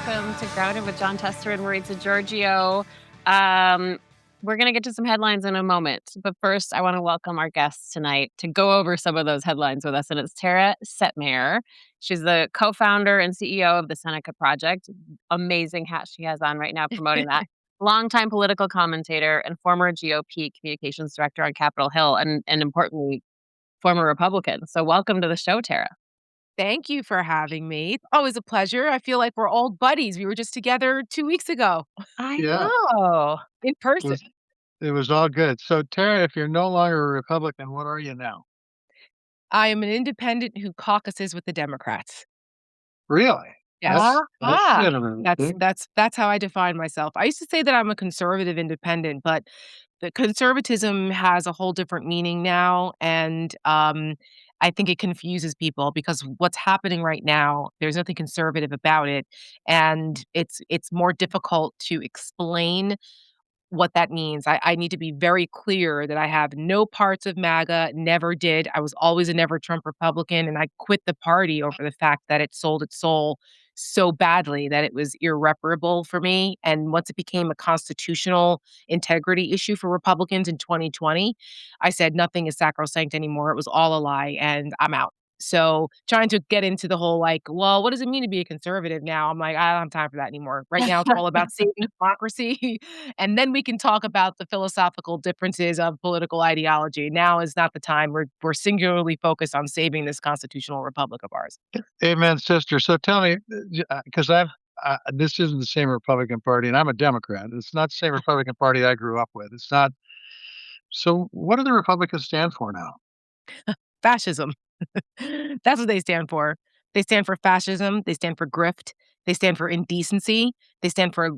Welcome to Grounded with John Tester and Maritza Giorgio. We're going to get to some headlines in a moment, but first I want to welcome our guests tonight to go over some of those headlines with us, and it's Tara Setmayer. She's the co-founder and CEO of the Seneca Project. Amazing hat she has on right now promoting that. Longtime political commentator and former GOP communications director on Capitol Hill, and importantly, former Republican. So welcome to the show, Tara. Thank you for having me. It's always a pleasure. I feel like we're old buddies. We were just together 2 weeks ago I Yeah, know. in it person. was all good. So, Tara, if you're no longer a Republican, what are you now? I am an independent who caucuses with the Democrats. Really? Yes. That's Ah. interesting. That's how I define myself. I used to say that I'm a conservative independent, but the conservatism has a whole different meaning now, and, I think it confuses people because what's happening right now, there's nothing conservative about it, and it's more difficult to explain what that means. I need to be very clear that I have no parts of MAGA, never did. I was always a never Trump Republican, and I quit the party over the fact that it sold its soul so badly that it was irreparable for me. And once it became a constitutional integrity issue for Republicans in 2020, I said nothing is sacrosanct anymore. It was all a lie, and I'm out. So trying to get into the whole like, well, what does it mean to be a conservative now? I'm like, I don't have time for that anymore. Right now, it's all about saving democracy. And then we can talk about the philosophical differences of political ideology. Now is not the time. We're singularly focused on saving this constitutional republic of ours. Amen, sister. So tell me, because this isn't the same Republican Party, and I'm a Democrat. It's not the same Republican Party I grew up with. It's not. So, what do the Republicans stand for now? Fascism. That's what they stand for. They stand for fascism. They stand for grift. They stand for indecency. They stand for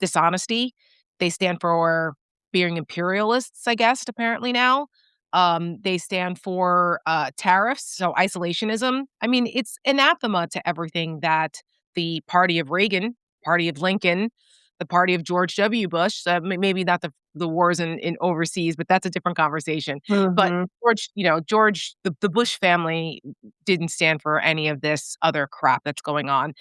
dishonesty. They stand for being imperialists, I guess, apparently now. They stand for tariffs, so isolationism. I mean, it's anathema to everything that the party of Reagan, party of Lincoln, the party of George W. Bush, maybe not the wars in overseas, but that's a different conversation. But Mhm. George, the Bush family didn't stand for any of this other crap that's going on.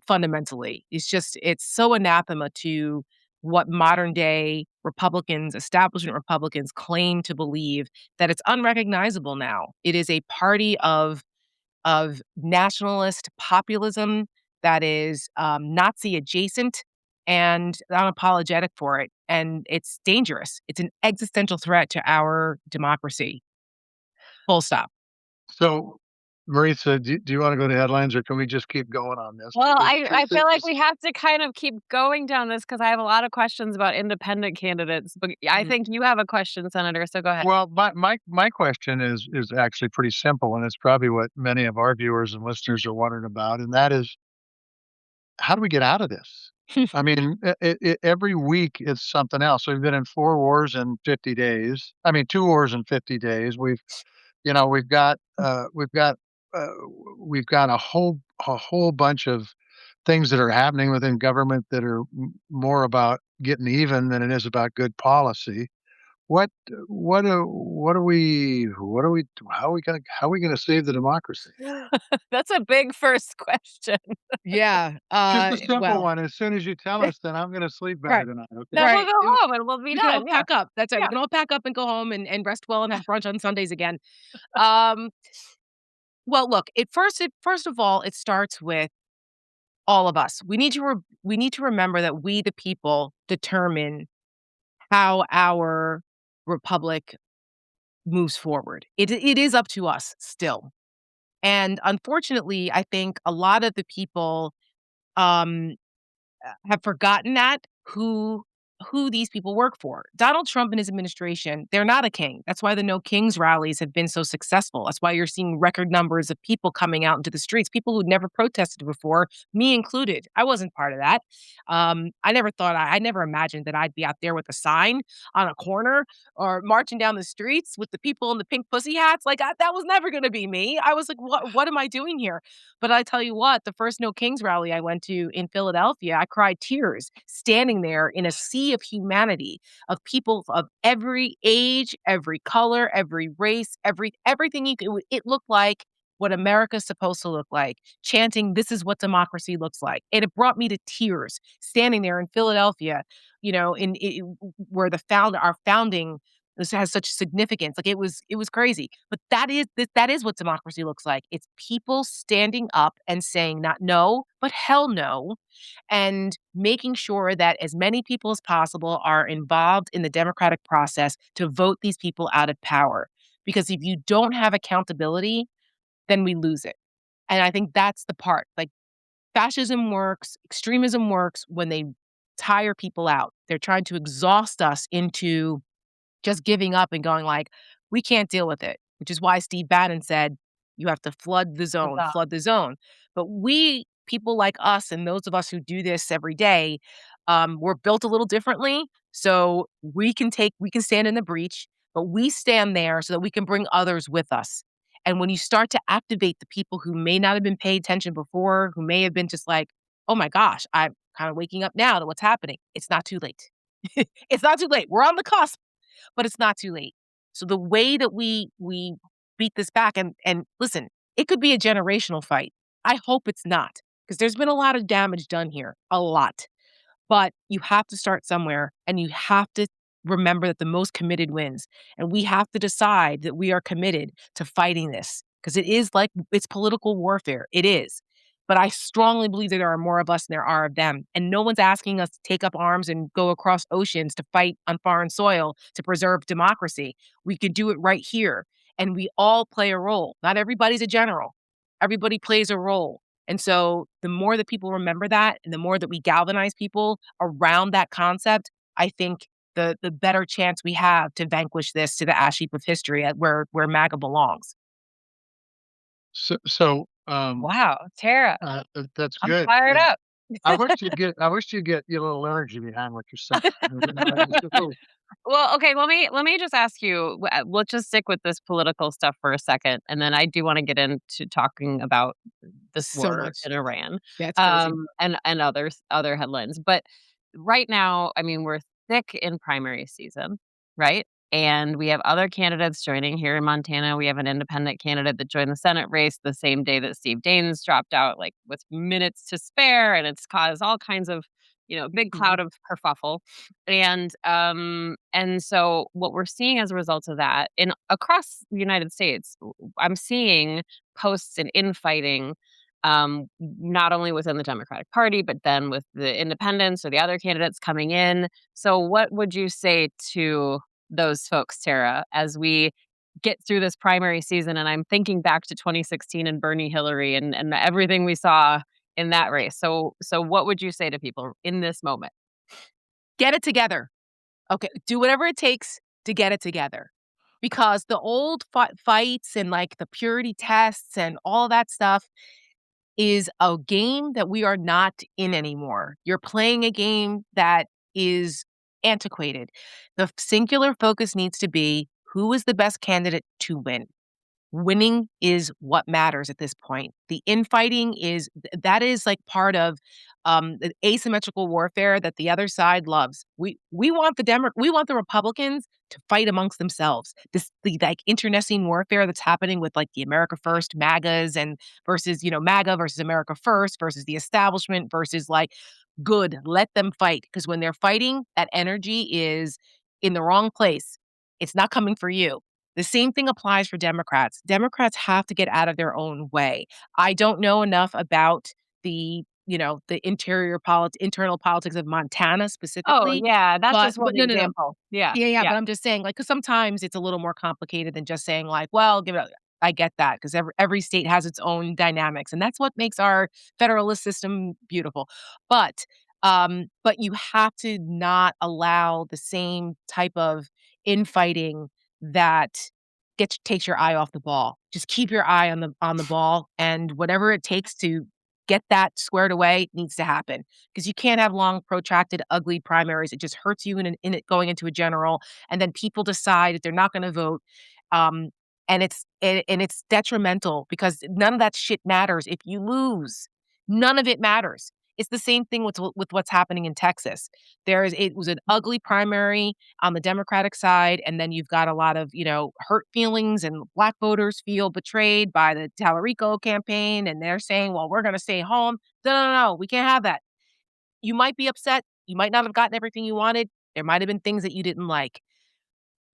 Fundamentally, it's so anathema to what modern day Republicans, establishment Republicans, claim to believe that it's unrecognizable now. It is a party of nationalist populism that is Nazi adjacent and unapologetic for it. And it's dangerous. It's an existential threat to our democracy. Full stop. So, Maritza, do you want to go to headlines, or can we just keep going on this? Well, Because I feel like we have to kind of keep going down this because I have a lot of questions about independent candidates, but I Mhm. think you have a question, Senator, so go ahead. well, my question is actually pretty simple, and it's probably what many of our viewers and listeners are wondering about, and that is, how do we get out of this? I mean, every week it's something else. We've been in 4 wars in 50 days. I mean, 2 wars in 50 days. You know, we've got, uh, we've got a whole bunch of things that are happening within government that are more about getting even than it is about good policy. What what are we how are we gonna save the democracy? That's a big first question. Yeah. Just a simple Well, one. As soon as you tell us, then I'm gonna sleep better right. tonight, okay? Then we'll Right. go home and we'll be We can all done. Yeah. pack up. That's right. We Yeah. can all pack up and go home and rest well and have brunch on Sundays again. Um, well, look, first of all, it starts with all of us. We need to remember that we, the people, determine how our republic moves forward. It is up to us still. And unfortunately, I think a lot of the people um, have forgotten that who these people work for. Donald Trump and his administration, they're not a king. That's why the No Kings rallies have been so successful. That's why you're seeing record numbers of people coming out into the streets, people who'd never protested before, me included. I wasn't part of that. I never imagined that I'd be out there with a sign on a corner or marching down the streets with the people in the pink pussy hats. That was never going to be me. I was like, what am I doing here? But I tell you what, the first No Kings rally I went to in Philadelphia, I cried tears standing there in a sea of humanity, of people of every age, every color, every race, everything you could. It looked like what America's supposed to look like, chanting, "This is what democracy looks like." And it brought me to tears standing there in Philadelphia, where our founding this has such significance. Like it was crazy. But that is what democracy looks like. It's people standing up and saying not no, but hell no, and making sure that as many people as possible are involved in the democratic process to vote these people out of power. Because if you don't have accountability, then we lose it. And I think that's the part. Like fascism works, extremism works when they tire people out. They're trying to exhaust us into just giving up and going like, "We can't deal with it," which is why Steve Bannon said, "You have to flood the zone." But we, people like us and those of us who do this every day, we're built a little differently. So we can stand in the breach, but we stand there so that we can bring others with us. And when you start to activate the people who may not have been paying attention before, who may have been just like, "Oh my gosh, I'm kind of waking up now to what's happening." It's not too late. It's not too late. We're on the cusp, but it's not too late. So the way that we beat this back and listen, it could be a generational fight. I hope it's not, because there's been a lot of damage done here, a lot. But you have to start somewhere, and you have to remember that the most committed wins. And we have to decide that we are committed to fighting this, because it's political warfare. It is. But I strongly believe that there are more of us than there are of them. And no one's asking us to take up arms and go across oceans to fight on foreign soil to preserve democracy. We could do it right here. And we all play a role. Not everybody's a general. Everybody plays a role. And so the more that people remember that and the more that we galvanize people around that concept, I think the better chance we have to vanquish this to the ash heap of history at where MAGA belongs. So, Wow, Tara, that's I'm good. fired And up. I wish you'd get a little energy behind what you're saying. It's a little Well, okay, let me just ask you, let's just stick with this political stuff for a second, and then I do wanna get into talking about this So war much. in Iran, Yeah, it's crazy. and other headlines. But right now, I mean, we're thick in primary season, right? And we have other candidates joining here in Montana. We have an independent candidate that joined the Senate race the same day that Steve Daines dropped out, like, with minutes to spare, and it's caused all kinds of, big Mhm. cloud of kerfuffle. And so what we're seeing as a result of that in across the United States, I'm seeing posts and infighting, not only within the Democratic Party, but then with the independents or the other candidates coming in. So what would you say to those folks, Tara, as we get through this primary season? And I'm thinking back to 2016 and Bernie Hillary and everything we saw in that race. So what would you say to people in this moment? Get it together. Okay, do whatever it takes to get it together. Because the old fights and like the purity tests and all that stuff is a game that we are not in anymore. You're playing a game that is antiquated. The singular focus needs to be who is the best candidate to win. Winning is what matters at this point. The infighting that is like part of the asymmetrical warfare that the other side loves. We want we want the Republicans to fight amongst themselves. The like internecine warfare that's happening with like the America First MAGAs and versus MAGA versus America First versus the establishment versus like good. Let them fight, because when they're fighting, that energy is in the wrong place. It's not coming for you. The same thing applies for Democrats. Democrats have to get out of their own way. I don't know enough about the internal politics of Montana Oh, specifically, yeah, that's just but one no. example. Yeah, Yeah, yeah, yeah. but I'm just saying, like, because sometimes it's a little more complicated than just saying, like, "Well, give it a." I get that, because every state has its own dynamics, and that's what makes our federalist system beautiful. But you have to not allow the same type of infighting that takes your eye off the ball. Just keep your eye on the ball, and whatever it takes to get that squared away needs to happen, because you can't have long, protracted, ugly primaries. It just hurts you in it going into a general, and then people decide that they're not going to vote, um, and it's detrimental, because none of that shit matters if you lose. None of it matters. It's the same thing with what's happening in Texas. It was an ugly primary on the Democratic side, and then you've got a lot of, hurt feelings, and Black voters feel betrayed by the Tallarico campaign, and they're saying, "Well, we're gonna stay home." No, no, no, we can't have that. You might be upset. You might not have gotten everything you wanted. There might have been things that you didn't like.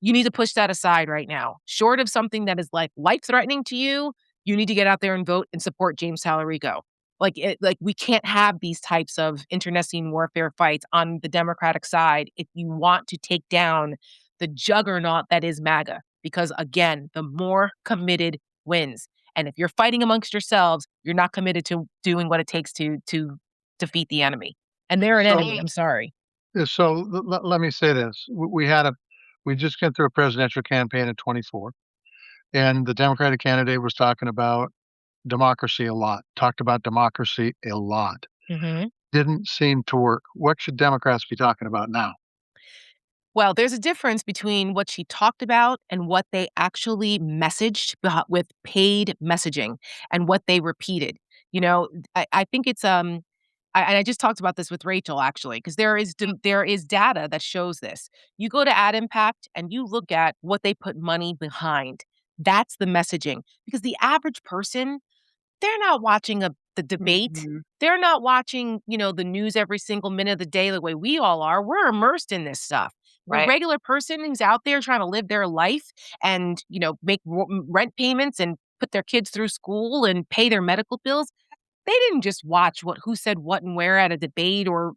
You need to push that aside right now. Short of something that is like life-threatening to you, you need to get out there and vote and support James Tallarico. Like we can't have these types of internecine warfare fights on the Democratic side if you want to take down the juggernaut that is MAGA. Because again, the more committed wins. And if you're fighting amongst yourselves, you're not committed to doing what it takes to defeat the enemy. And they're an enemy. I'm sorry. So let me say this: we just went through a presidential campaign in 24, and the Democratic candidate was talking about democracy a lot. Talked about democracy a lot. Mhm. Didn't seem to work. What should Democrats be talking about now? Well, there's a difference between what she talked about and what they actually messaged with paid messaging and what they repeated. I think it's and I just talked about this with Rachel actually, because there is data that shows this. You go to Ad Impact and you look at what they put money behind. That's the messaging, because the average person, they're not watching the debate. Mhm. They're not watching, the news every single minute of the day the way we all are. We're immersed in this stuff. The Right. regular person who's out there trying to live their life and, make rent payments and put their kids through school and pay their medical bills, they didn't just watch who said what and where at a debate or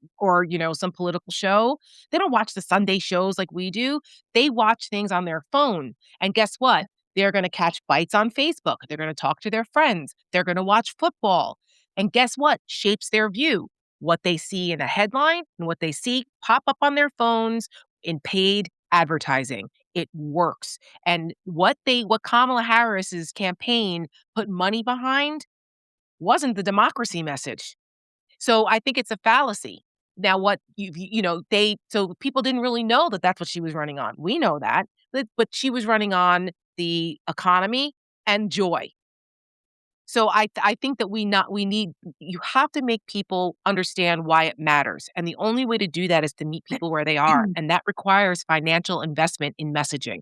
some political show. They don't watch the Sunday shows like we do. They watch things on their phone. And guess what? They're going to catch bites on Facebook. They're going to talk to their friends. They're going to watch football. And guess what? Shapes their view. What they see in a headline and what they see pop up on their phones in paid advertising. It works. And what Kamala Harris's campaign put money behind wasn't the democracy message. So I think it's a fallacy. Now, what so people didn't really know that that's what she was running on. We know that, but she was running on the economy and joy. So I think that you have to make people understand why it matters. And the only way to do that is to meet people where they are. And that requires financial investment in messaging.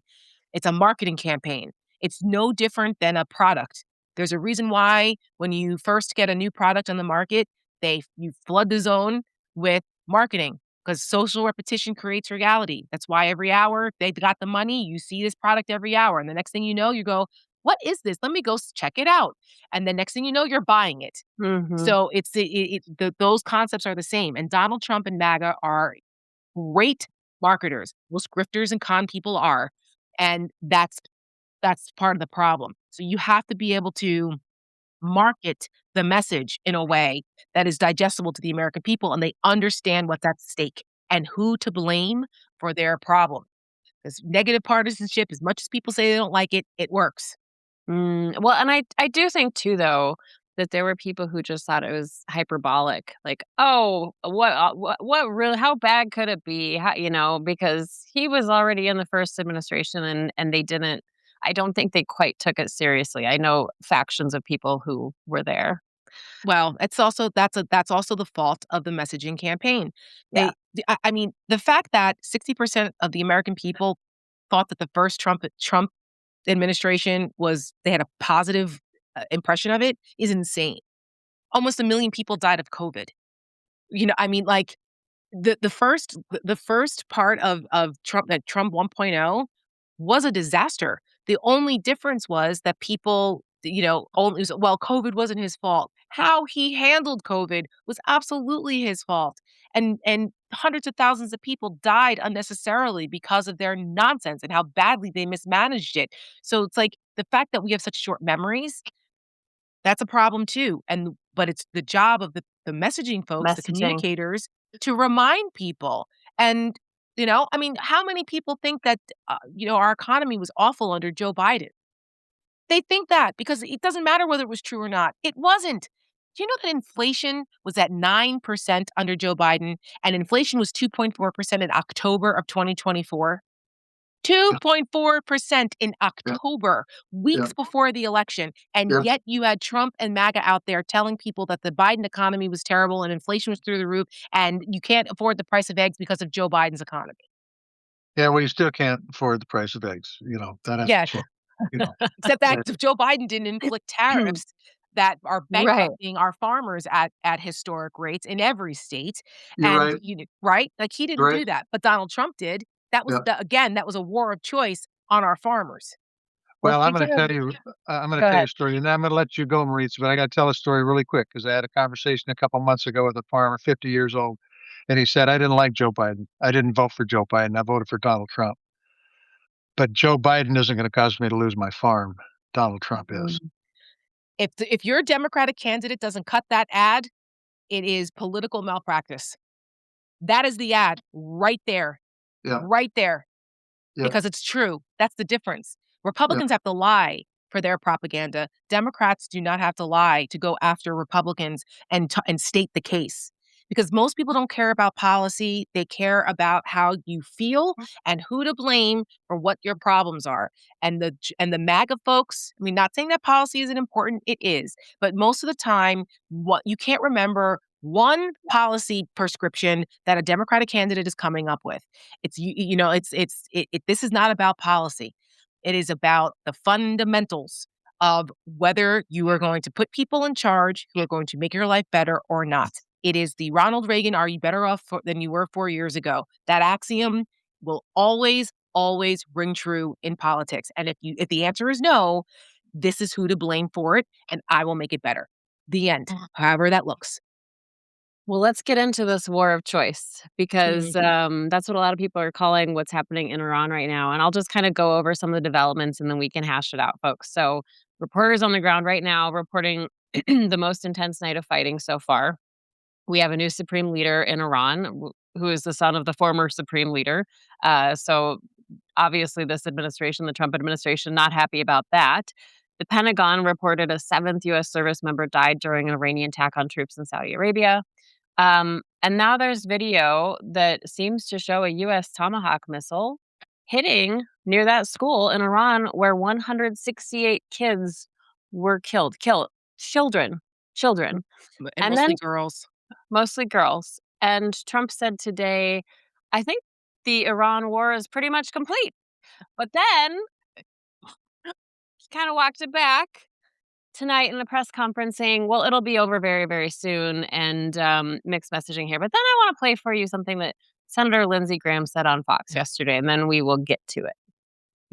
It's a marketing campaign. It's no different than a product. There's a reason why when you first get a new product on the market, you flood the zone with marketing, because social repetition creates reality. That's why every hour they've got the money, you see this product every hour. And the next thing you know, you go, "What is this? Let me go check it out." And the next thing you know, you're buying it. Mhm. So those concepts are the same. And Donald Trump and MAGA are great marketers. Most grifters and con people are. And that's part of the problem. So you have to be able to market the message in a way that is digestible to the American people, and they understand what's at stake and who to blame for their problem. Because negative partisanship, as much as people say they don't like it, it works. Well, and I do think too, though, that there were people who just thought it was hyperbolic. Like, oh, what really? How bad could it be? Because he was already in the first administration, and they didn't. I don't think they quite took it seriously. I know factions of people who were there. Well, that's also the fault of the messaging campaign. Yeah. I mean, the fact that 60% of the American people thought that the first Trump administration they had a positive impression of it is insane. Almost 1 million people died of COVID. I mean, like the first part of Trump, that Trump 1.0, was a disaster. The only difference was that people, COVID wasn't his fault. How he handled COVID was absolutely his fault. And hundreds of thousands of people died unnecessarily because of their nonsense and how badly they mismanaged it. So it's like the fact that we have such short memories, that's a problem too. But it's the job of the messaging folks, the Messaging. communicators, to remind people. And, I mean, how many people think that, our economy was awful under Joe Biden? They think that because it doesn't matter whether it was true or not. It wasn't. Do you know that inflation was at 9% under Joe Biden, and inflation was 2.4% in October of 2024? 2.4% in October, weeks before the election. And yet you had Trump and MAGA out there telling people that the Biden economy was terrible and inflation was through the roof and you can't afford the price of eggs because of Joe Biden's economy. Yeah, well, you still can't afford the price of eggs. That has to change. Except that Joe Biden didn't inflict tariffs that are bankrupting our farmers at historic rates in every state. You're And right. right? Like he didn't do that, but Donald Trump did. That was that was a war of choice on our farmers. Well, I'm going to tell you a story, and then I'm going to let you go, Maritza, but I got to tell a story really quick because I had a conversation a couple months ago with a farmer, 50 years old, and he said, I didn't like Joe Biden. I didn't vote for Joe Biden. I voted for Donald Trump. But Joe Biden isn't going to cause me to lose my farm. Donald Trump is. If your Democratic candidate doesn't cut that ad, it is political malpractice. That is the ad right there. Yeah. Right there. Yeah. Because it's true. That's the difference. Republicans have to lie for their propaganda. Democrats do not have to lie to go after Republicans and state the case. Because most people don't care about policy. They care about how you feel and who to blame for what your problems are. And the MAGA folks, I mean, not saying that policy isn't important, it is. But most of the time, what you can't remember one policy prescription that a Democratic candidate is coming up with. It's this is not about policy. It is about the fundamentals of whether you are going to put people in charge who are going to make your life better or not. It is the Ronald Reagan, are you better off than you were 4 years ago? That axiom will always, always ring true in politics. And if the answer is no, this is who to blame for it, and I will make it better. The end, however that looks. Well, let's get into this war of choice because that's what a lot of people are calling what's happening in Iran right now. And I'll just kind of go over some of the developments and then we can hash it out, folks. So reporters on the ground right now reporting the most intense night of fighting so far. We have a new supreme leader in Iran who is the son of the former supreme leader. So obviously this administration, the Trump administration, not happy about that. The Pentagon reported a 7th U.S. service member died during an Iranian attack on troops in Saudi Arabia. And now there's video that seems to show a U.S. Tomahawk missile hitting near that school in Iran where 168 kids were killed. Children. And mostly girls. Mostly girls. And Trump said today, I think the Iran war is pretty much complete. But then he kind of walked it back tonight in the press conference saying, well, it'll be over very, very soon, and mixed messaging here. But then I want to play for you something that Senator Lindsey Graham said on Fox yesterday, and then we will get to it.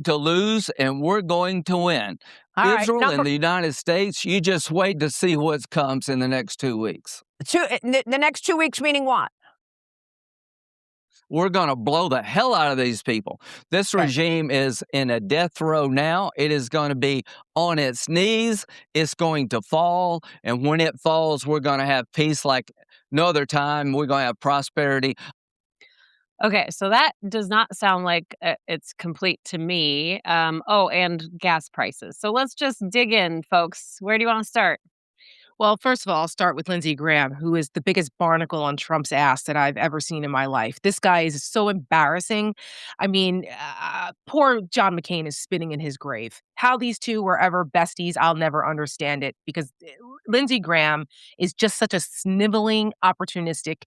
To lose, and we're going to win. Israel and the United States, you just wait to see what comes in the next 2 weeks. The next 2 weeks meaning what? We're going to blow the hell out of these people. This regime is in a death row now. It is going to be on its knees. It's going to fall. And when it falls, we're going to have peace like no other time. We're going to have prosperity. Okay, so that does not sound like it's complete to me. And gas prices. So let's just dig in, folks. Where do you want to start? Well, first of all, I'll start with Lindsey Graham, who is the biggest barnacle on Trump's ass that I've ever seen in my life. This guy is so embarrassing. I mean, poor John McCain is spinning in his grave. How these two were ever besties, I'll never understand it because Lindsey Graham is just such a sniveling, opportunistic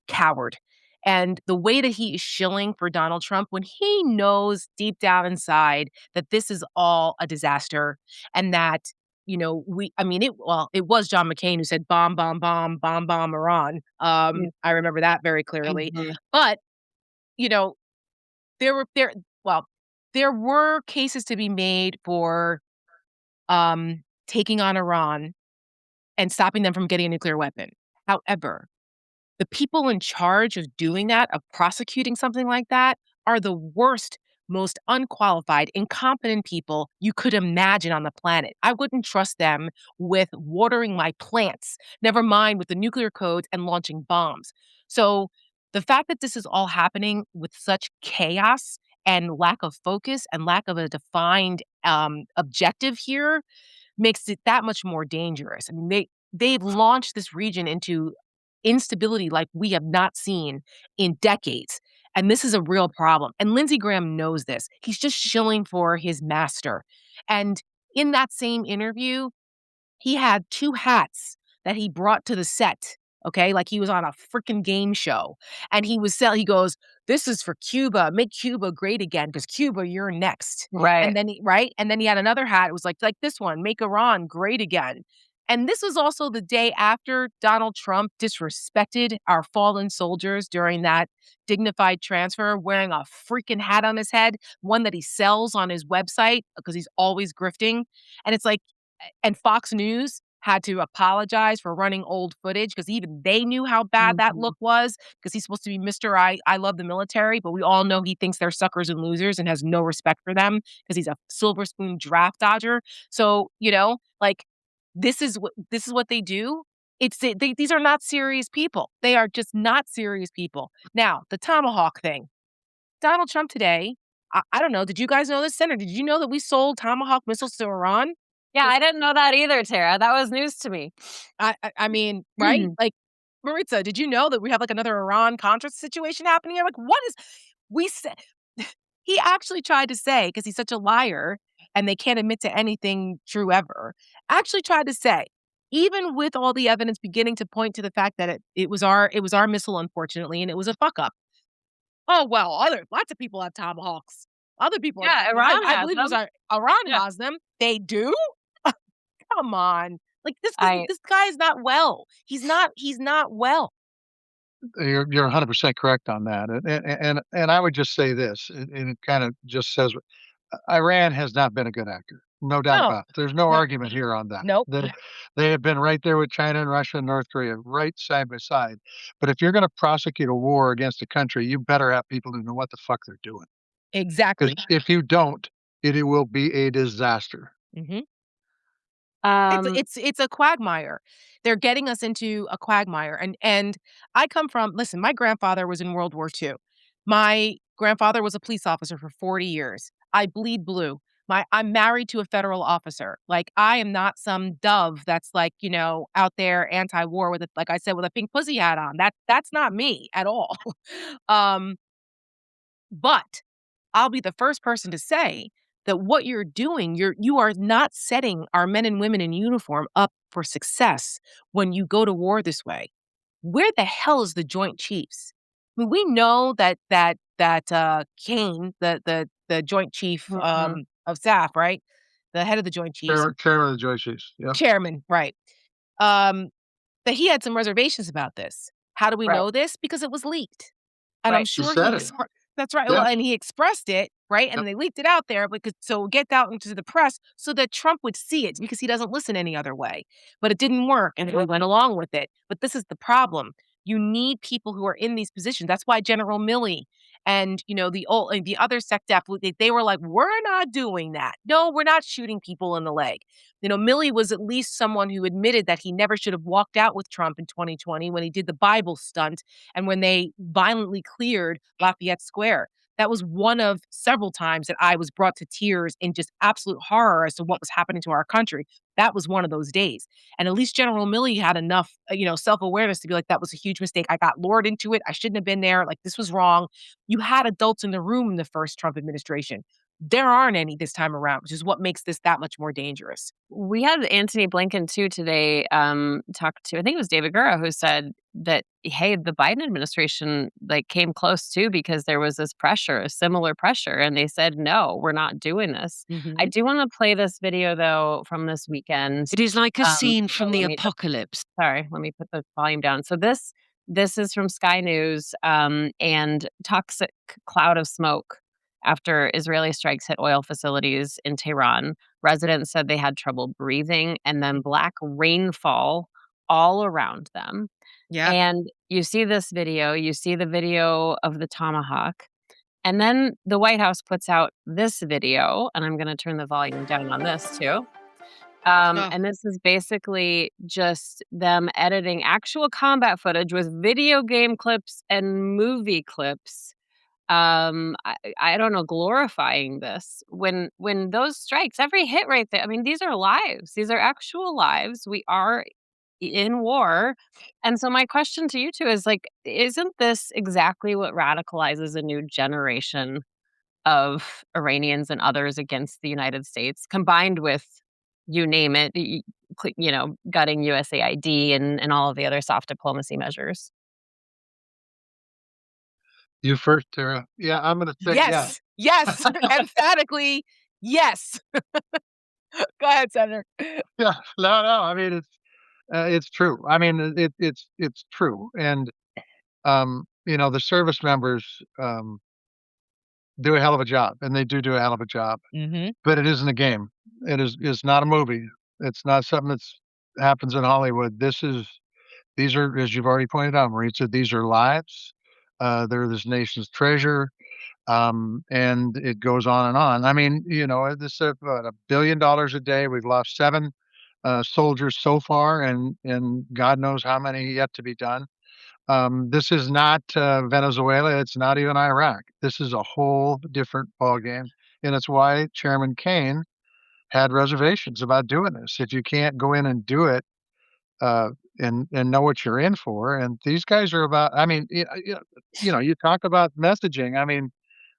coward. And the way that he is shilling for Donald Trump when he knows deep down inside that this is all a disaster and that it was John McCain who said bomb, bomb, bomb, bomb, bomb Iran. I remember that very clearly. But, there were cases to be made for taking on Iran and stopping them from getting a nuclear weapon. However, the people in charge of doing that, of prosecuting something like that, are the worst, most unqualified, incompetent people you could imagine on the planet. I wouldn't trust them with watering my plants, never mind with the nuclear codes and launching bombs. So the fact that this is all happening with such chaos and lack of focus and lack of a defined objective here makes it that much more dangerous. I mean, they've launched this region into instability like we have not seen in decades. And this is a real problem. And Lindsey Graham knows this. He's just shilling for his master. And in that same interview, he had 2 hats that he brought to the set, okay? Like he was on a freaking game show. And he goes, "This is for Cuba. Make Cuba great again, because Cuba, you're next." Right. And then he had another hat. It was like this one, "Make Iran great again." And this was also the day after Donald Trump disrespected our fallen soldiers during that dignified transfer, wearing a freaking hat on his head, one that he sells on his website because he's always grifting. And it's like, and Fox News had to apologize for running old footage because even they knew how bad that Mhm. look was, because he's supposed to be Mr. I love the military, but we all know he thinks they're suckers and losers and has no respect for them because he's a silver spoon draft dodger. So, like, this is what they do. These are not serious people. They are just not serious people. Now, the tomahawk thing. Donald Trump today, I don't know, did you guys know this, Senator? Did you know that we sold tomahawk missiles to Iran? Yeah, I didn't know that either, Tara. That was news to me. I mean, right? Like, Maritza, did you know that we have like another Iran-Contra situation happening here? Like, what is we said? He actually tried to say, because he's such a liar and they can't admit to anything true ever, actually tried to say, even with all the evidence beginning to point to the fact that it was our missile, unfortunately, and it was a fuck up. Oh, well, lots of people have tomahawks. Other people, Yeah, Iran I has believe it was them. Iran Yeah. has them. They do? Come on. Like, this I guy is not well. He's not well. You're 100% correct on that. And I would just say this, and it kind of just says Iran has not been a good actor. No doubt No. about it. There's no No. argument here on that. Nope. They have been right there with China and Russia and North Korea, right side by side. But if you're going to prosecute a war against a country, you better have people who know what the fuck they're doing. Exactly. Because if you don't, it will be a disaster. Mhm. um It's a quagmire. They're getting us into a quagmire. And I come from, listen, my grandfather was in World War II. My grandfather was a police officer for 40 years. I bleed blue. I'm married to a federal officer. Like, I am not some dove that's like, out there anti-war with like I said, with a pink pussy hat on. That's not me at all. um, but I'll be the first person to say that what you're doing, you are not setting our men and women in uniform up for success when you go to war this way. Where the hell is the Joint Chiefs? I mean, we know that Kane, the Joint Chief mhm. of Staff, right, the head of the Joint Chiefs, Chairman of the Joint Chiefs. Yep. chairman, right, that he had some reservations about this. How do we Right. know this? Because it was leaked. And I'm Right. He sure said it. that's right. Yeah. Well, and he expressed it, right? And Yep. they leaked it out there because so get out into the press so that Trump would see it, because he doesn't listen any other way. But it didn't work, and we went along with it. But this is the problem. You need people who are in these positions. That's why General Milley and the other SecDef, they were like, "We're not doing that. No, we're not shooting people in the leg." Milley was at least someone who admitted that he never should have walked out with Trump in 2020 when he did the Bible stunt and when they violently cleared Lafayette Square. That was one of several times that I was brought to tears in just absolute horror as to what was happening to our country. That was one of those days. And at least General Milley had enough, self-awareness to be like, that was a huge mistake. I got lured into it. I shouldn't have been there. Like, this was wrong. You had adults in the room in the first Trump administration. There aren't any this time around, which is what makes this that much more dangerous. We had Antony Blinken too today talk to, I think it was David Gura, who said that, hey, the Biden administration like came close too because there was this pressure, a similar pressure, and they said no, we're not doing this. I do want to play this video though from this weekend. It is like a scene so from the let me apocalypse. sorry, let me put the volume down. So this is from Sky News, and toxic cloud of smoke after Israeli strikes hit oil facilities in Tehran. Residents said they had trouble breathing, and then black rainfall all around them. Yeah. And you see this video, you see the video of the tomahawk, and then the White House puts out this video, and I'm going to turn the volume down on this too. And this is basically just them editing actual combat footage with video game clips and movie clips. I don't know, glorifying this when those strikes, every hit right there. I mean, these are lives. These are actual lives. We are in war. And so my question to you two is like, isn't this exactly what radicalizes a new generation of Iranians and others against the United States, combined with, you name it, gutting USAID and all of the other soft diplomacy measures? You first, Tara. Yeah, I'm gonna say yeah. Yes, emphatically, yes. Go ahead, Senator. Yeah. No, I mean, it's true. I mean, it's true. And, the service members, do a hell of a job, and they do a hell of a job, Mhm. but it isn't a game. It's not a movie. It's not something that's happens in Hollywood. These are, as you've already pointed out, Maritza, these are lives. They're this nation's treasure. And it goes on and on. I mean, this is what, $1 billion a day. We've lost 7 soldiers so far, and God knows how many yet to be done. This is not Venezuela. It's not even Iraq. This is a whole different ballgame, and it's why Chairman Kane had reservations about doing this. If you can't go in and do it, uh, and know what you're in for, and these guys are about. I mean, you talk about messaging. I mean,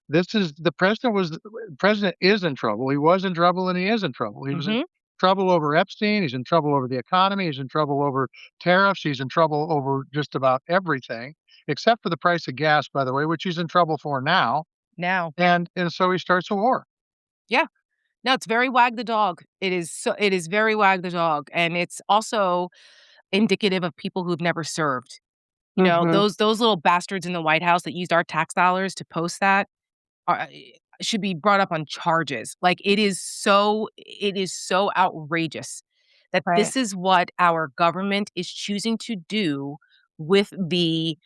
this is the president is in trouble. He was in trouble and he is in trouble. He was in Mhm. trouble over Epstein. He's in trouble over the economy. He's in trouble over tariffs. He's in trouble over just about everything, except for the price of gas, by the way, which he's in trouble for now. Now. And so he starts a war. Yeah. No, it's very wag the dog. It is very wag the dog, and it's also indicative of people who've never served. Mhm. Those little bastards in the White House that used our tax dollars to post that are should be brought up on charges. Like, it is so outrageous that Right. this is what our government is choosing to do with the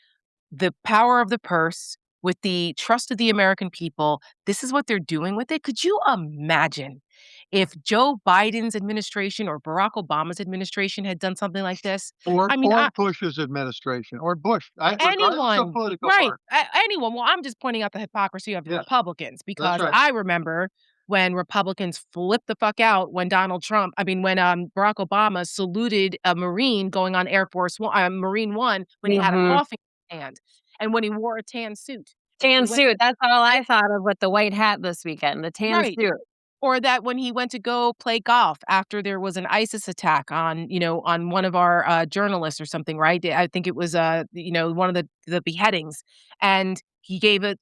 power of the purse, with the trust of the American people. This is what they're doing with it. Could you imagine if Joe Biden's administration or Barack Obama's administration had done something like this? Or I mean, or Bush's administration or Bush. Regardless of anyone, political right, party. anyone. Well, I'm just pointing out the hypocrisy of the Yes, Republicans that's because right. I remember when Republicans flipped the fuck out when Barack Obama saluted a Marine going on Marine One when he had a Mhm. coffee in his hand and when he wore a tan suit. He Tan went suit, that's all eh, I thought of with the white hat this weekend, the tan right. suit. Or that when he went to go play golf after there was an ISIS attack on one of our, journalists or something, right? I think it was, one of the beheadings, and he gave a,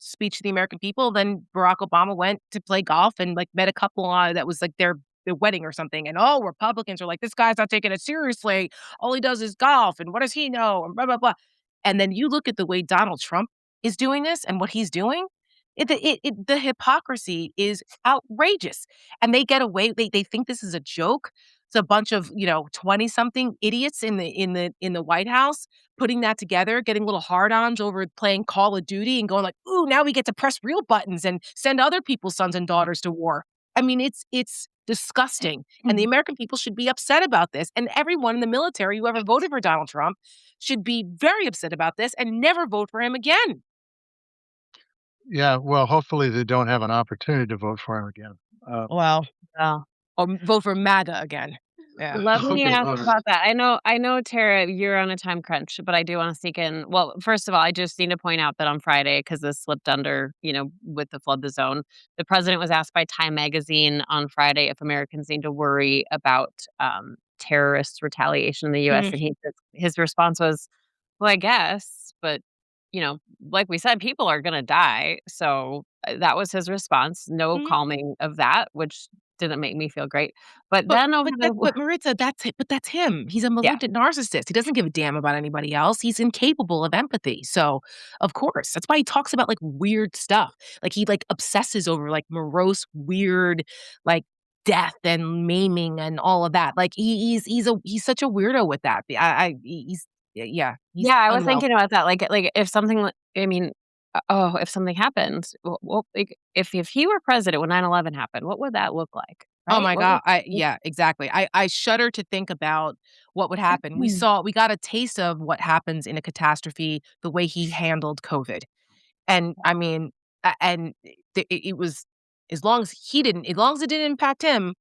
speech to the American people. Then Barack Obama went to play golf and, like, met a couple, that was, like, their wedding or something, and all Republicans are like, "This guy's not taking it seriously. All he does is golf, and what does he know?" And blah, blah, blah. And then you look at the way Donald Trump is doing this and what he's doing, the hypocrisy is outrageous, and they get away they think this is a joke. It's a bunch of, 20-something idiots in the White House putting that together, getting little hard-ons over playing Call of Duty and going like, "Ooh, now we get to press real buttons and send other people's sons and daughters to war." I mean, it's disgusting, and the American people should be upset about this, and everyone in the military who ever voted for Donald Trump should be very upset about this and never vote for him again. Yeah, well, hopefully they don't have an opportunity to vote for him again. Well, Well, or vote for MAGA again. Yeah. let me Okay, ask all right. about that. I know, Tara, you're on a time crunch, but I do wanna sneak in well, first of all, I just need to point out that on Friday, because this slipped under, with the flood the zone, the president was asked by Time Magazine on Friday if Americans need to worry about, terrorist retaliation in the US, Mhm, and his response was, "Well, I guess, but, like we said, people are gonna die." So, that was his response, no mhm. calming of that, which didn't make me feel great. But then over the But Maritza, that's it but that's him. He's a yeah. malignant narcissist. He doesn't give a damn about anybody else. He's incapable of empathy. So, of course, that's why he talks about, like, weird stuff. Like, he, like, obsesses over, like, morose, weird, like, death and maiming and all of that. Like, he's such a weirdo with that. He's yeah, he's Yeah, I was unwell. thinking about that, like, if something I mean, if something happened, like, if he were president when 9/11 happened, what would that look like, Oh right? my What would god, yeah, exactly. I shudder to think about what would happen. We got a taste of what happens in a catastrophe, the way he handled COVID. And I mean, and it was as long as it didn't impact him,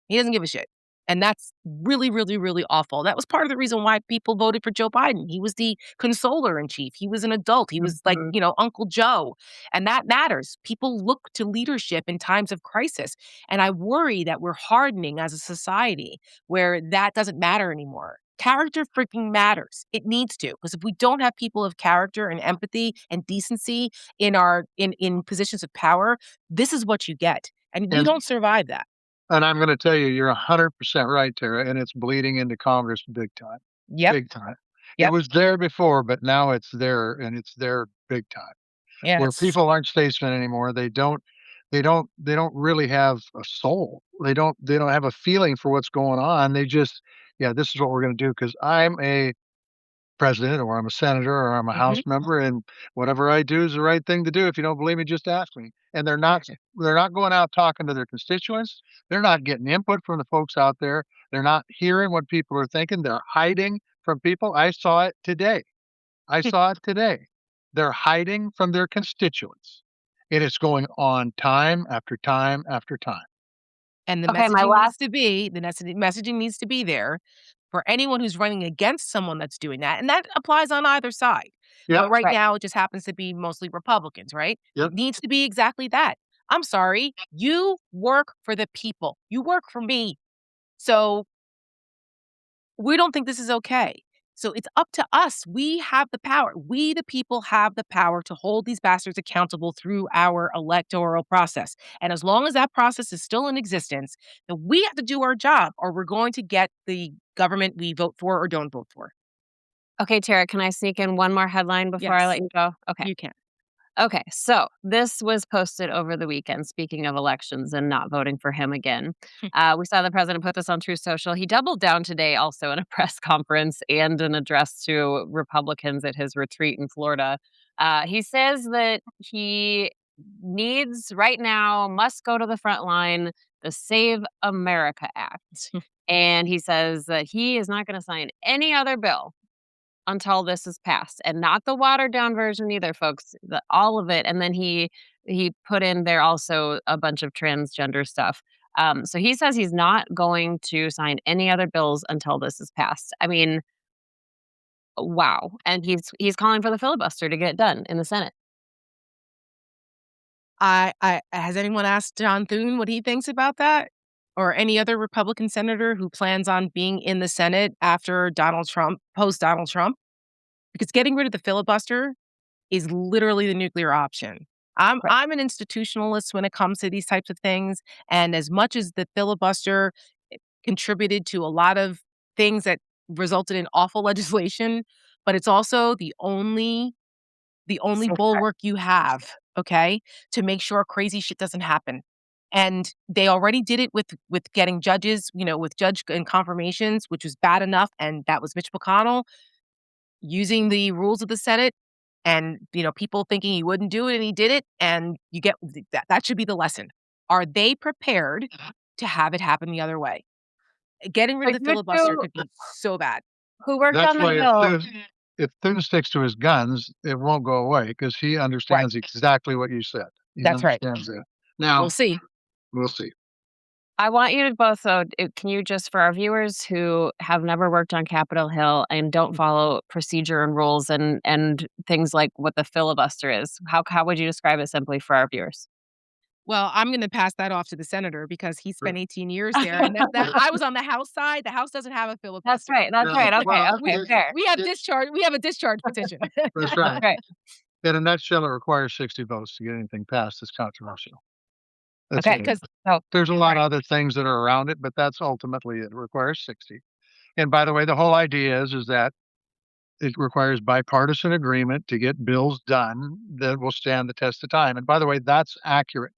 he doesn't give a shit. And that's really, really, really awful. That was part of the reason why people voted for Joe Biden. He was the consoler in chief. He was an adult. He was like, Uncle Joe. And that matters. People look to leadership in times of crisis. And I worry that we're hardening as a society where that doesn't matter anymore. Character freaking matters. It needs to, because if we don't have people of character and empathy and decency in positions of power, this is what you get. And we don't survive that. And I'm going to tell you, you're 100% right, Tara, and it's bleeding into Congress big time. Yep. Big time. Yep. It was there before, but now it's there, and it's there big time. Yes. Where people aren't statesmen anymore. They don't really have a soul. They don't have a feeling for what's going on. They just, this is what we're going to do because I'm a president or I'm a senator or I'm a House member, and whatever I do is the right thing to do. If you don't believe me, just ask me. And they're not going out talking to their constituents. They're not getting input from the folks out there. They're not hearing what people are thinking. They're hiding from people. I saw it today. They're hiding from their constituents. And it's going on time after time after time. And the messaging needs to be there for anyone who's running against someone that's doing that. And that applies on either side. Yep. But right now, it just happens to be mostly Republicans, right? Yep. It needs to be exactly that. I'm sorry. You work for the people. You work for me. So we don't think this is okay. So it's up to us. We have the power. We, the people, have the power to hold these bastards accountable through our electoral process. And as long as that process is still in existence, then we have to do our job, or we're going to get the government we vote for or don't vote for. Okay, Tara, can I sneak in one more headline before I let you go? Okay. You can. Okay, so this was posted over the weekend, speaking of elections and not voting for him again. We saw the president put this on Truth Social. He doubled down today also in a press conference and an address to Republicans at his retreat in Florida. He says that he right now, must go to the front line, the Save America Act. And he says that he is not going to sign any other bill until this is passed, and not the watered down version either, folks. All of it. And then he put in there also a bunch of transgender stuff. So he says he's not going to sign any other bills until this is passed. I mean, wow. And he's calling for the filibuster to get it done in the Senate. Has anyone asked John Thune what he thinks about that? Or any other Republican senator who plans on being in the Senate after post Donald Trump? Because getting rid of the filibuster is literally the nuclear option. I'm an institutionalist when it comes to these types of things. And as much as the filibuster contributed to a lot of things that resulted in awful legislation, but it's also the only bulwark you have, okay, to make sure crazy shit doesn't happen. And they already did it with getting judges, with judge and confirmations, which was bad enough. And that was Mitch McConnell using the rules of the Senate, and, people thinking he wouldn't do it, and he did it. And you get that should be the lesson. Are they prepared to have it happen the other way? Getting rid of the filibuster could be so bad. Who worked on the bill? If Thune sticks to his guns, it won't go away because he understands exactly what you said. That's right. Now, we'll see. We'll see. I want you to both, though, can you just, for our viewers who have never worked on Capitol Hill and don't follow procedure and rules and things like what the filibuster is, how would you describe it simply for our viewers? Well, I'm going to pass that off to the senator because he spent 18 years there. And I was on the House side. The House doesn't have a filibuster. That's right. Okay, fair. We have a discharge petition. That's right. Right. In a nutshell, it requires 60 votes to get anything passed that's controversial. Okay, because there's a lot of other things that are around it, but that's ultimately it. It requires 60. And by the way, the whole idea is that it requires bipartisan agreement to get bills done that will stand the test of time. And by the way, that's accurate.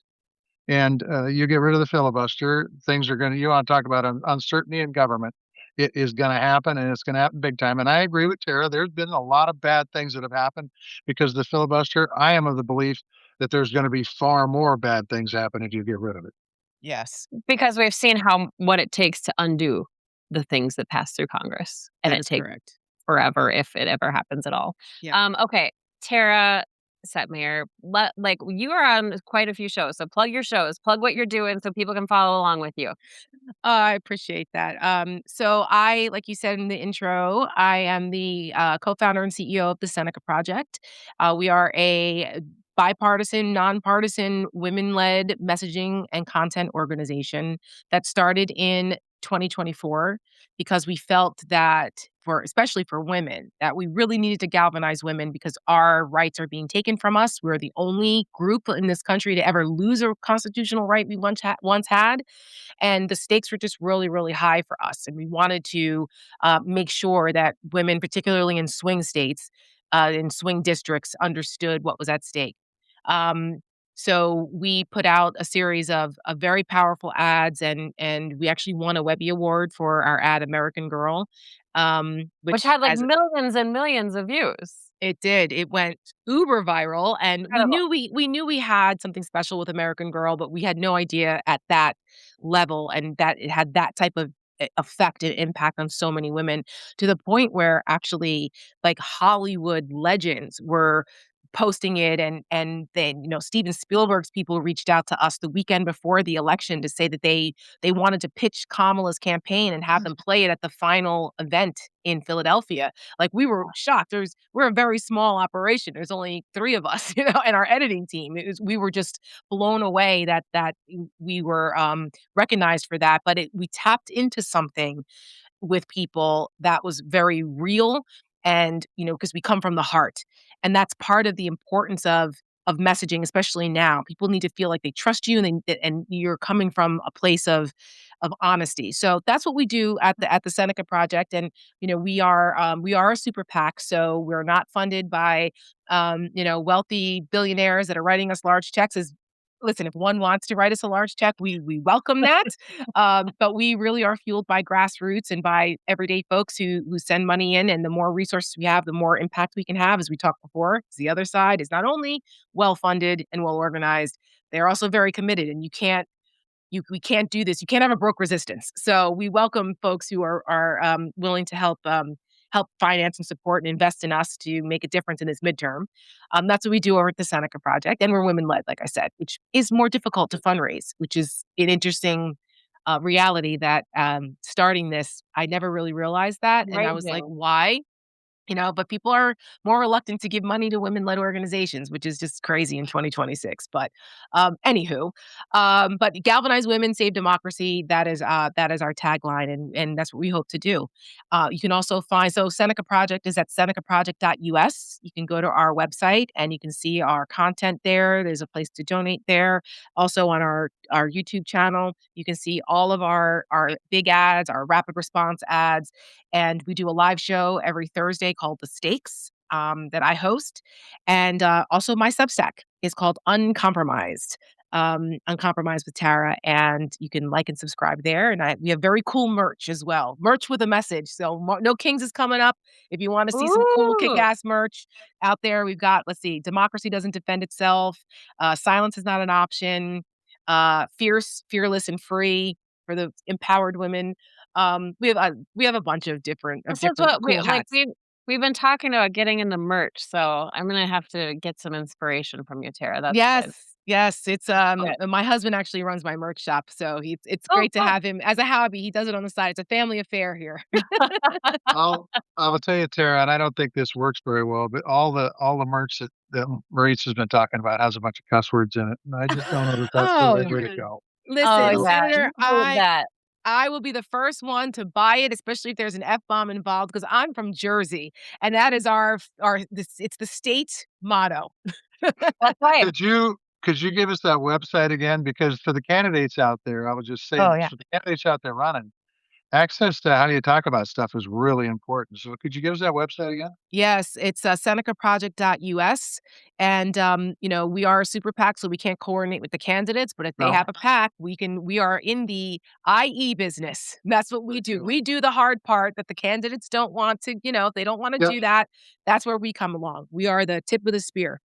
And you get rid of the filibuster, you want to talk about uncertainty in government. It is going to happen, and it's going to happen big time. And I agree with Tara. There's been a lot of bad things that have happened because of the filibuster. I am of the belief that there's going to be far more bad things happen if you get rid of it. Yes. Because we've seen what it takes to undo the things that pass through Congress. And it takes forever if it ever happens at all. Yeah. Okay, Tara, Setmayer. Like, you are on quite a few shows, so plug your shows, plug what you're doing so people can follow along with you. I appreciate that. So I, like you said in the intro, I am the co-founder and CEO of the Seneca Project. We are a bipartisan, nonpartisan, women-led messaging and content organization that started in 2024 because we felt that especially for women, that we really needed to galvanize women because our rights are being taken from us. We're the only group in this country to ever lose a constitutional right we once had. And the stakes were just really, really high for us. And we wanted to make sure that women, particularly in swing states, in swing districts, understood what was at stake. Um, so we put out a series of very powerful ads, and we actually won a Webby Award for our ad "American Girl," Which which had, like, as millions and millions of views. it did. It went uber viral, and Incredible. we knew we had something special with American Girl, but we had no idea at that level and that it had that type of effect and impact on so many women to the point where actually like Hollywood legends were posting it, and then Steven Spielberg's people reached out to us the weekend before the election to say that they wanted to pitch Kamala's campaign and have them play it at the final event in Philadelphia. Like, we were shocked. We're a very small operation. There's only 3 of us, and our editing team. We were just blown away that we were recognized for that. But we tapped into something with people that was very real, and because we come from the heart, and that's part of the importance of messaging, especially now. People need to feel like they trust you, and you're coming from a place of honesty. So that's what we do at the Seneca Project. And we are a super PAC, so we're not funded by wealthy billionaires that are writing us large checks. Listen, if one wants to write us a large check, we welcome that. But we really are fueled by grassroots and by everyday folks who send money in. And the more resources we have, the more impact we can have. As we talked before, 'cause the other side is not only well funded and well organized, they're also very committed. And we can't do this. You can't have a broke resistance. So we welcome folks who are willing to help finance and support and invest in us to make a difference in this midterm. That's what we do over at the Seneca Project, and we're women led, like I said, which is more difficult to fundraise, which is an interesting reality that starting this, I never really realized that, and I was like, Amazing. why? But people are more reluctant to give money to women-led organizations, which is just crazy in 2026. But anywho, but galvanize women, save democracy. That is our tagline, and that's what we hope to do. You can also find Seneca Project is at senecaproject.us. You can go to our website and you can see our content there. There's a place to donate there. Also on our YouTube channel, you can see all of our big ads, our rapid response ads. And we do a live show every Thursday called The Stakes that I host. And also my Substack is called Uncompromised. Uncompromised with Tara, and you can like and subscribe there. And we have very cool merch as well, merch with a message. So No Kings is coming up. If you want to see some cool Ooh. kick-ass merch out there, we've got, let's see, democracy doesn't defend itself, silence is not an option, fierce, fearless, and free for the empowered women. We have a bunch of different This is what we cool like. hats. We've been talking about getting into merch, so I'm gonna have to get some inspiration from you, Tara. That's Yes, good. yes, it's, Good. my husband actually runs my merch shop, so it's Oh, great to fun. have him as a hobby. He does it on the side. It's a family affair here. I will tell you, Tara, and I don't think this works very well, but all the merch that Maurice has been talking about has a bunch of cuss words in it, and I just don't know that that's the Oh, right way to go. Oh, listen, So yeah, Senator, you hold that. I will be the first one to buy it, especially if there's an F-bomb involved, because 'cause I'm from Jersey, and that is it's the state motto. That's right. could you give us that website again? Because for the candidates out there, I would just say Oh, this, yeah. for the candidates out there running, access to how do you talk about stuff is really important. So could you give us that website again? Yes, it's senecaproject.us. And we are a super PAC, so we can't coordinate with the candidates, but if they No. have a PAC, we are in the IE business. That's what we Good do. deal. We do the hard part that the candidates don't want to, if they don't want to Yep. do that, that's where we come along. We are the tip of the spear.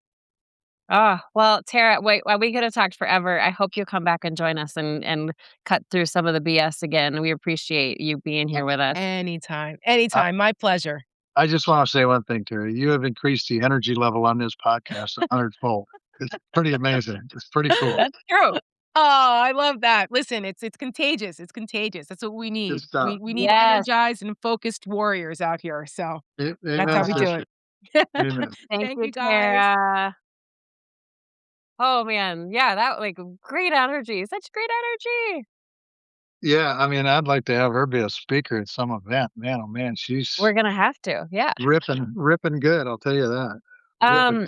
Oh, well, Tara, wait, well, we could have talked forever. I hope you'll come back and join us and cut through some of the BS again. We appreciate you being here with us. Anytime. I Anytime. My pleasure. I just want to say one thing, Terry. You have increased the energy level on this podcast 100-fold. It's pretty amazing. It's pretty cool. That's true. Oh, I love that. Listen, it's contagious. It's contagious. That's what we Good need. stuff. We need Yes. energized and focused warriors out here. So that's Amen, how we do sister. it. Amen. Thank Thank you, you, guys. Tara. Oh man, yeah, that like great energy, such great energy. Yeah, I mean, I'd like to have her be a speaker at some event. Man, oh man, she's We're gonna have to, yeah. ripping good. I'll tell you that. Ripping. Um,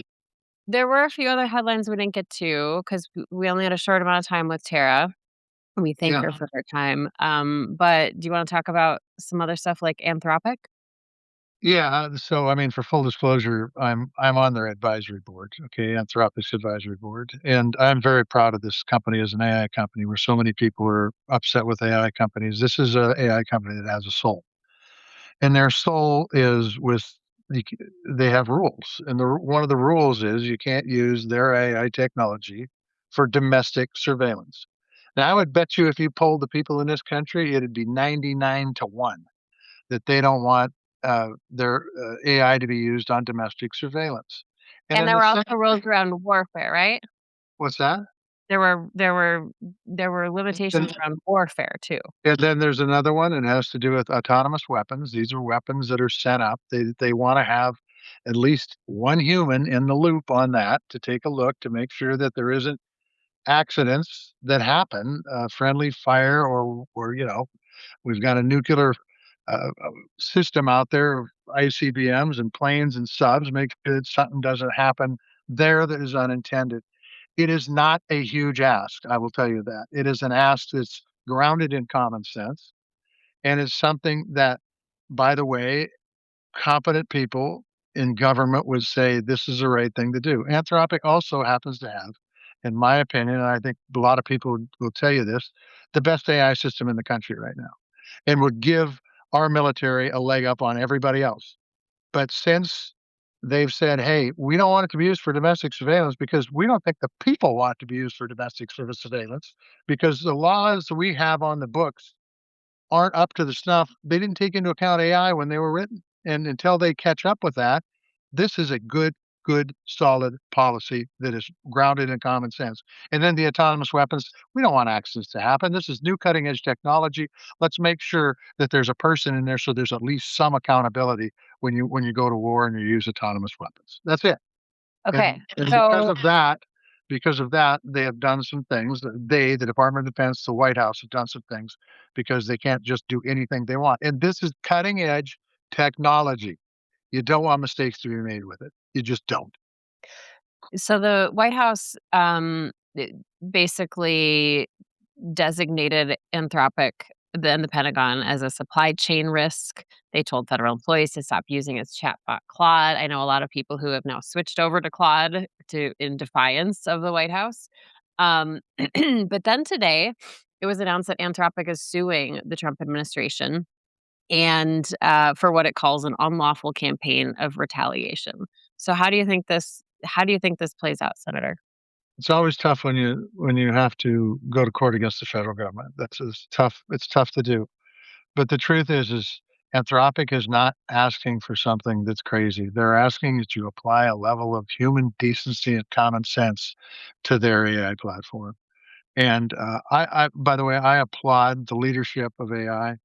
there were a few other headlines we didn't get to because we only had a short amount of time with Tara. We thank Yeah. her for her time. But do you want to talk about some other stuff like Anthropic? Yeah, so I mean, for full disclosure, I'm on their advisory board, okay, Anthropic's advisory board, and I'm very proud of this company as an AI company where so many people are upset with AI companies. This is a AI company that has a soul, and their soul is with the, they have rules, and one of the rules is you can't use their AI technology for domestic surveillance. Now, I would bet you if you polled the people in this country, it'd be 99-1 that they don't want their AI to be used on domestic surveillance. And And then there the were also second rules thing, around warfare, right? what's that? There were limitations And, around warfare too. and then there's another one, and it has to do with autonomous weapons. These are weapons that are sent up. They want to have at least one human in the loop on that to take a look to make sure that there isn't accidents that happen, friendly fire, or we've got a nuclear system out there of ICBMs and planes and subs, make sure that something doesn't happen there that is unintended. It is not a huge ask, I will tell you that. It is an ask that's grounded in common sense, and it's something that, by the way, competent people in government would say this is the right thing to do. Anthropic also happens to have, in my opinion, and I think a lot of people will tell you this, the best AI system in the country right now, and would give our military a leg up on everybody else. But since they've said, hey, we don't want it to be used for domestic surveillance because we don't think the people want it to be used for domestic surveillance because the laws we have on the books aren't up to the snuff. They didn't take into account AI when they were written. And until they catch up with that, this is a good, solid policy that is grounded in common sense. And then the autonomous weapons, we don't want accidents to happen. This is new cutting edge technology. Let's make sure that there's a person in there so there's at least some accountability when you go to war and you use autonomous weapons. That's it. Okay, And so because of that, they have done some things. The Department of Defense, the White House have done some things because they can't just do anything they want. And this is cutting edge technology. You don't want mistakes to be made with it. You just don't. so the White House basically designated Anthropic and the Pentagon as a supply chain risk. They told federal employees to stop using its chatbot Claude. I know a lot of people who have now switched over to Claude in defiance of the White House. Um, but then today, it was announced that Anthropic is suing the Trump administration and for what it calls an unlawful campaign of retaliation. So how do you think this? How do you think this plays out, Senator? It's always tough when you have to go to court against the federal government. It's tough. It's tough to do. But the truth is Anthropic is not asking for something that's crazy. They're asking that you apply a level of human decency and common sense to their AI platform. And by the way, I applaud the leadership of AI.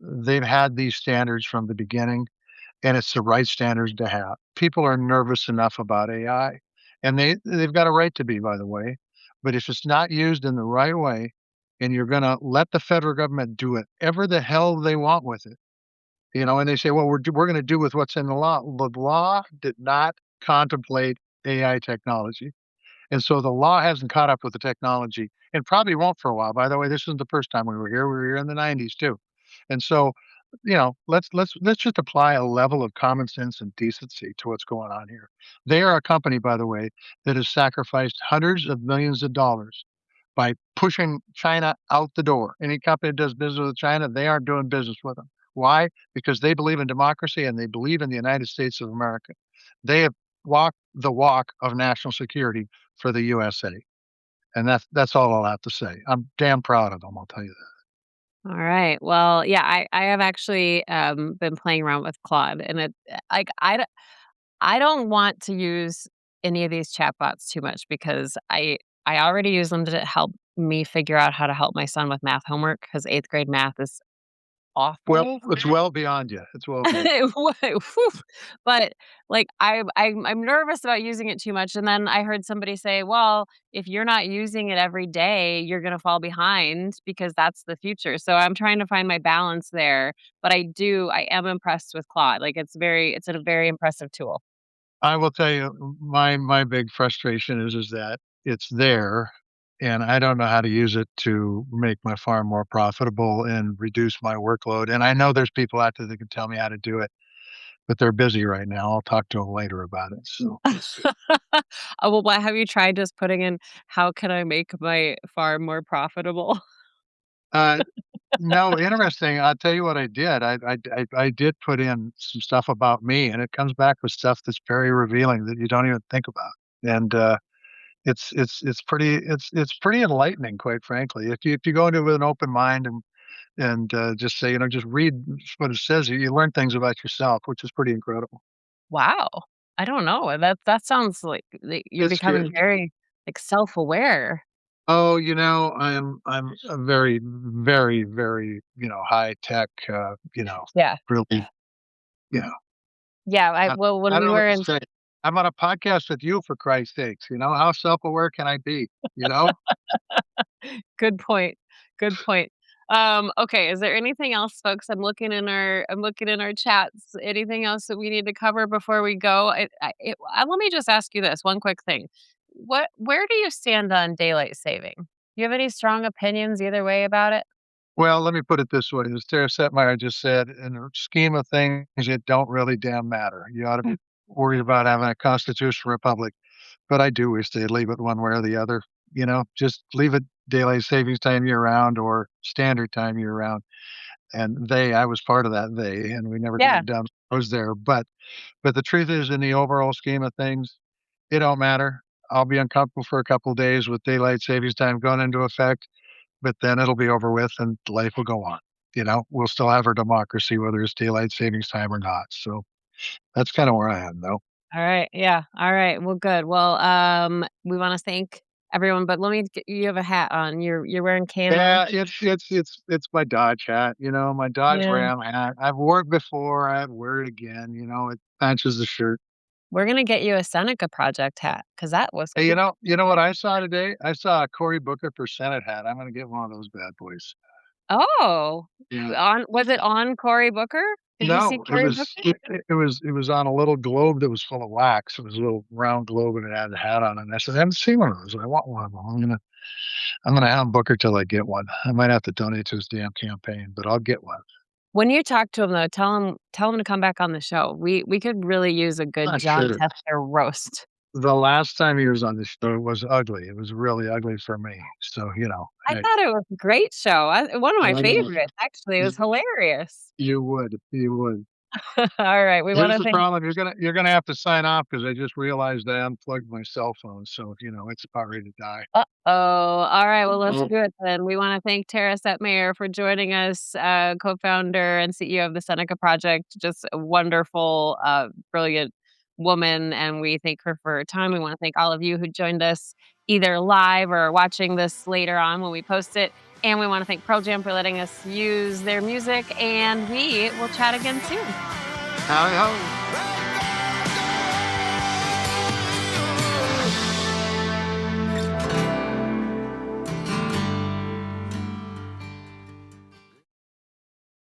They've had these standards from the beginning, and it's the right standards to have. People are nervous enough about AI, and they've got a right to be, by the way. But if it's not used in the right way, and you're going to let the federal government do whatever the hell they want with it, and they say, well, we're going to do with what's in the law. The law did not contemplate AI technology. And so the law hasn't caught up with the technology and probably won't for a while. By the way, this isn't the first time we were here. We were here in the 90s too. And so, let's just apply a level of common sense and decency to what's going on here. They are a company, by the way, that has sacrificed hundreds of millions of dollars by pushing China out the door. Any company that does business with China, they aren't doing business with them. Why? Because they believe in democracy and they believe in the United States of America. They have walked the walk of national security for the USA. And that's all I'll have to say. I'm damn proud of them, I'll tell you that. All right. Well, yeah, I have actually been playing around with Claude, and like I don't want to use any of these chatbots too much because I already use them to help me figure out how to help my son with math homework because eighth grade math is Well, awful. it's well beyond you. It's well beyond. Whew. But like I'm nervous about using it too much. And then I heard somebody say, well, if you're not using it every day, you're gonna fall behind because that's the future. So I'm trying to find my balance there. But I am impressed with Claude. Like it's a very impressive tool. I will tell you, my big frustration is that it's there, and I don't know how to use it to make my farm more profitable and reduce my workload. And I know there's people out there that can tell me how to do it, but they're busy right now. I'll talk to them later about it. So, Oh, well, what have you tried just putting in how can I make my farm more profitable? uh, no, interesting. I'll tell you what I did. I did put in some stuff about me, and it comes back with stuff that's very revealing that you don't even think about. And it's pretty enlightening, quite frankly. If you go into it with an open mind and just say, just read what it says, you learn things about yourself, which is pretty incredible. Wow. I don't know. That sounds like you're It's becoming good. very like self-aware. Oh, I'm a very, very, very, high tech, Yeah. really, you know, Yeah, I, well, when I don't we know what were to in say. I'm on a podcast with you, for Christ's sakes. How self-aware can I be? You know? good point. Good point. Okay, is there anything else, folks? I'm looking in our chats. Anything else that we need to cover before we go? Let me just ask you this one quick thing. Where do you stand on daylight saving? Do you have any strong opinions either way about it? Well, let me put it this way. As Tara Setmayer just said, in the scheme of things, it don't really damn matter. You ought to be worried about having a constitutional republic. But I do wish they'd leave it one way or the other. Just leave it daylight savings time year round or standard time year round. And I was part of that and we never Yeah. got done. I was there. But the truth is, in the overall scheme of things, it don't matter. I'll be uncomfortable for a couple of days with daylight savings time going into effect, but then it'll be over with and life will go on. We'll still have our democracy, whether it's daylight savings time or not. So that's kind of where I am, though. All right. Yeah. All right. Well, good. Well, we want to thank everyone, but you have a hat on. You're wearing camo. Yeah, it's my Dodge hat, my Dodge Yeah. Ram hat. I've wore it before. I'd wear it again. It matches the shirt. We're gonna get you a Seneca Project hat because that was Hey, cool. you know what I saw today? I saw a Cory Booker for Senate hat. I'm gonna get one of those bad boys. Oh, Yeah. was it on Cory Booker? Did you see No, Cory Booker? it was on a little globe that was full of wax. It was a little round globe and it had the hat on it. And I said, I haven't seen one of those. I want one of them. I'm gonna hound Booker till I get one. I might have to donate to his damn campaign, but I'll get one. When you talk to him though, tell him to come back on the show. We could really use a good Not John sure. Tester roast. The last time he was on the show, it was ugly. It was really ugly for me. So, I hey, thought it was a great show. One of my I know. favorites, actually. It was hilarious. You would. All right, we Here's wanna the thank problem. You're gonna have to sign off because I just realized I unplugged my cell phone. So, it's about ready to die. Uh-oh. All right, well, let's Oh, do it then. We wanna thank Tara Setmayer for joining us, co-founder and CEO of the Seneca Project. Just a wonderful, brilliant woman, and we thank her for her time. We wanna thank all of you who joined us either live or watching this later on when we post it. And we wanna thank Pearl Jam for letting us use their music, and we will chat again soon. howdy ho.